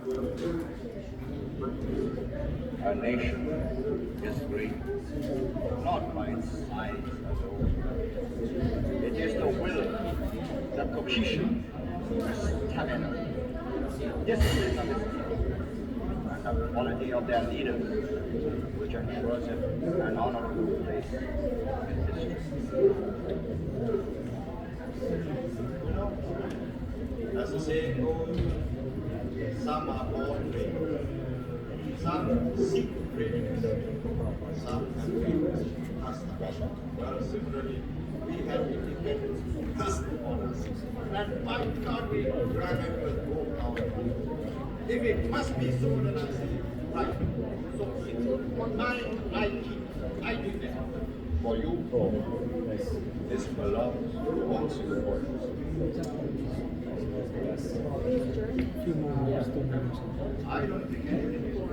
A nation is great, not by its size alone. It is the will, the cohesion, the stamina, discipline of its people, and the quality of their leaders, which ensures it an honorable place in history. As the saying goes, some are born great, some seek greatness, some have greatness cast upon us. Well, similarly, we have independence cast upon us. And why can't we grab it with both our hands? If it must be so, then I say, right, so it. I did that. For you, this belongs to all supporters. I don't think anything is wrong.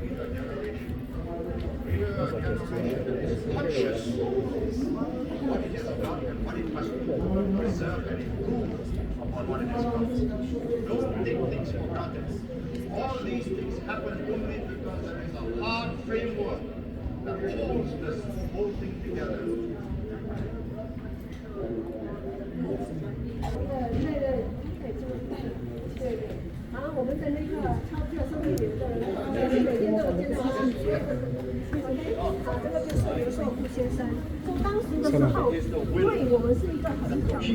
We are a generation. We are a generation that is conscious of what it has done and what it must preserve and improve upon what it has done. Don't take things for granted. All these things happen only because there is a hard framework that holds this whole thing together. 然后我们的那个钞票上面有的，每天都有见到他。OK， 好，这个就是刘寿富先生。从当时的时候，因为我们是一个很小的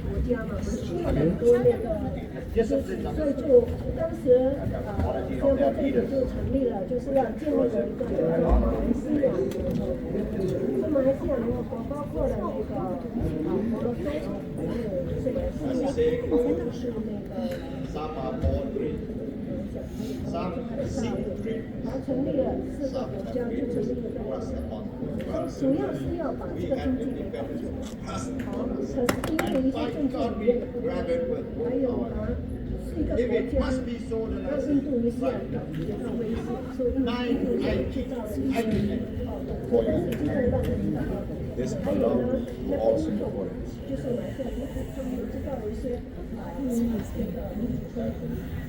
国家嘛，我们需要很多那个，所以就当时新加坡政府就成立了，就是要建立了一个叫做马来西亚联合国。这马来西亚联合国包括了那个摩洛哥，还有这个是那个。 Some are born great, some seek great, 然后成立了4个国家，就成立了cast upon us. 主要是要把这个经济给搞好。可是因为一些政治理念的不同，还有是一个国家，让印度尼西亚给到威胁，所以印度尼西亚制造了一些这个是真正让人感到的。还有呢，那个物种就是马来西亚，他们制造了一些印尼这个民主冲突。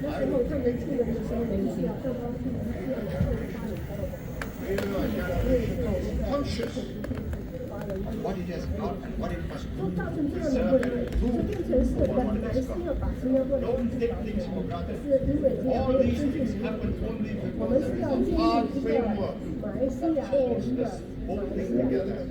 那时候他们出门的时候，马来西亚更高是马来西亚的发言高的。 conscious of what it has got and what it must 就 do 造成 to 这样的 preserve 问 and 题，就 improve 变成是 upon 本 what it 来 has 是 got. 要把新加坡的 Don't 经济 take 搞起 things 来， for granted. 是因为这样 All 没有 these 经济 things 理 happen 念。 only 我 because 们是 there is 要 a 建 hard 立一个 framework 马来西亚 that holds 人的 this 马 whole 来 thing 西亚人 together.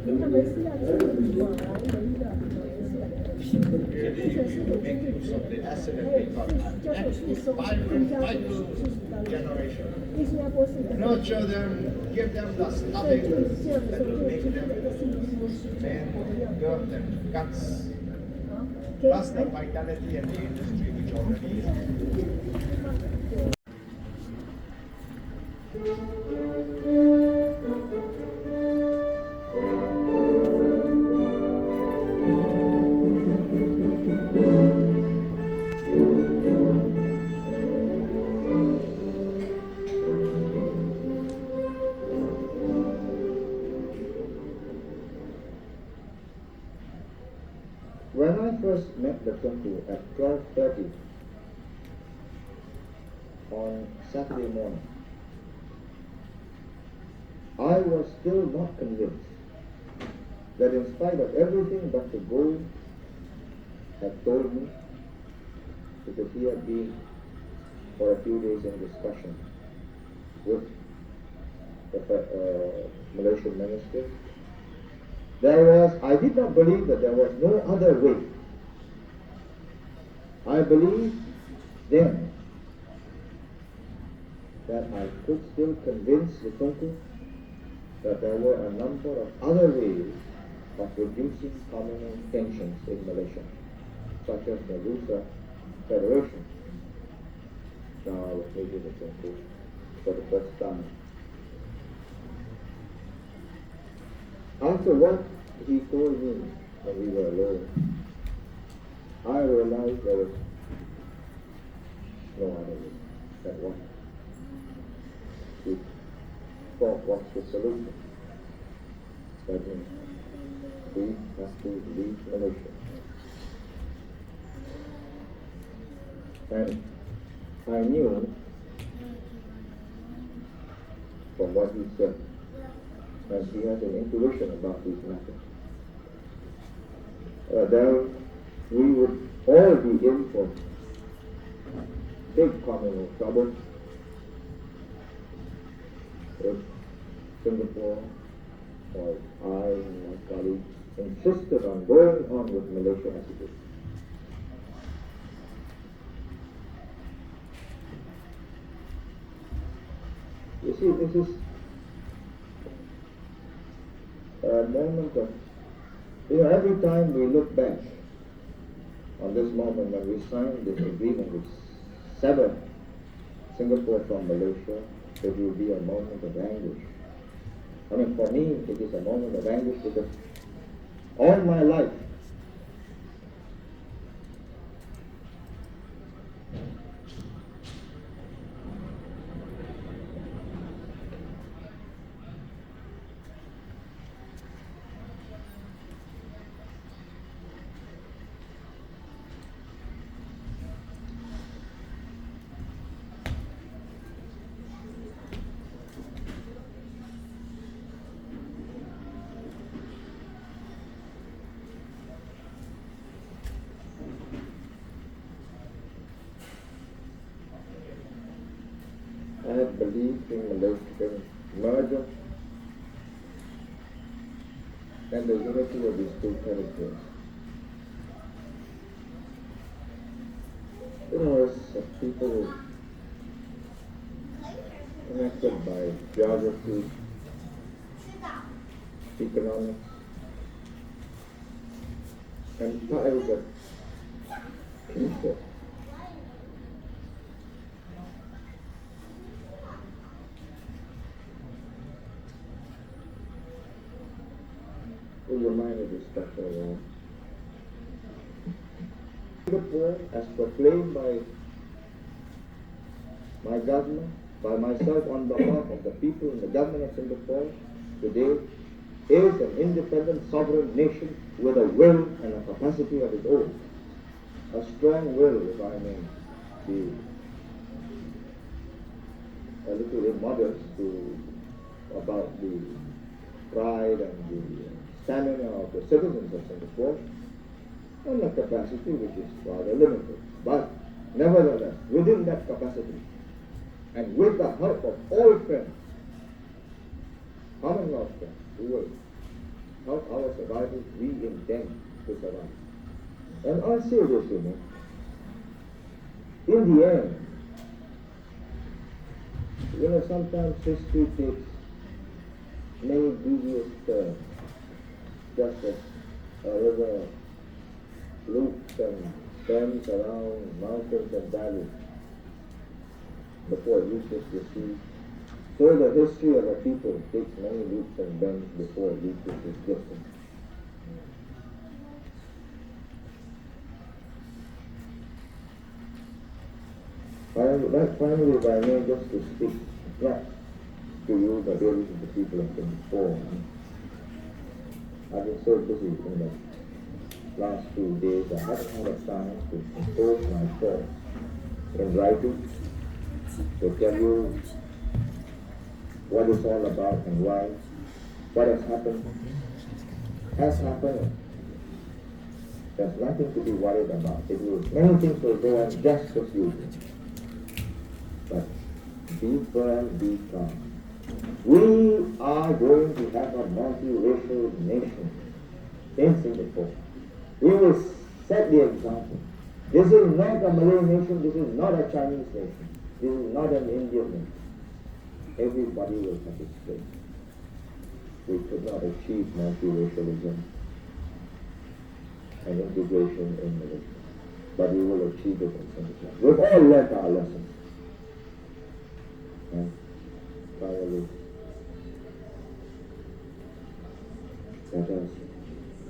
他们是要建立马来人的马来西亚人，变成是有经济理念，还有叫做税收增加这个40到60%。 generation. 因为新加坡是一个。 Nurture them, give them the 所以 stuffing 就是这样的时 that 候， will 就 make 经济 them 的一个信心是 men, 我们要 girth, and guts, 好， plus the vitality and the industry which already is. When I first met the Tunku at 12:30 on Saturday morning, I was still not convinced that in spite of everything Dr. Gold had told me, because he had been for a few days in discussion with the Malaysian minister, I did not believe that there was no other way. I believed then that I could still convince the Tunku that there were a number of other ways of reducing communal tensions in Malaysia, such as the Lusa Federation. Now I was meeting the Tunku for the first time. After what he told me when we were alone, I realized there was no other way than what we thought was the solution. That means we have to leave Malaysia. And I knew from what he said that he has an intuition about these matters. Then we would all be in for big communal trouble if Singapore or I and my colleagues insisted on going on with Malaysia as it is. You see, this is a moment of, every time we look back on this moment when we signed this agreement which severed Singapore from Malaysia, it will be a moment of anguish. I mean, for me, it is a moment of anguish because all my life, I have believed in Malaysian merger and the unity of these two territories. As people connected by geography, economics, and ties of kinship. We reminded this special one. Singapore, as proclaimed by my government, by myself on behalf of the people in the government of Singapore today, is an independent sovereign nation with a will and a capacity of its own. A strong will, if I may be a little immodest about the pride and the stamina of the citizens of Singapore, and a capacity which is rather limited. But nevertheless, within that capacity, and with the help of all friends, Commonwealth friends, who will help our survival, we intend to survive. And I'll say this, in the end, sometimes history takes many devious turns, just as a river loops and turns around mountains and valleys before it reaches the sea. So the history of a people takes many loops and bends before it reaches its destiny. I would like finally, if I may, just to speak not to you, but really to the people of Singapore. I've been so busy in the last few days, I haven't had a chance to compose my thoughts in writing, to tell you what it's all about and why, what has happened. There's nothing to be worried about. Many things will go on just as usual. But be firm, be calm. We are going to have a multiracial nation in Singapore. We will set the example. This is not a Malay nation, this is not a Chinese nation, this is not an Indian nation. Everybody will have its place. We could not achieve multiracialism and integration in Malaysia, but we will achieve it in Singapore. We've all learned our lessons. And finally, let us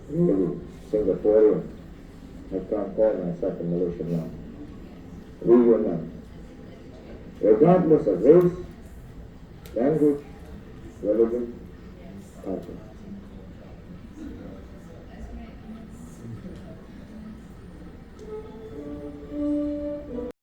really Singaporean, I can't call myself a Malaysian now, reunite, regardless of race, language, religion, culture.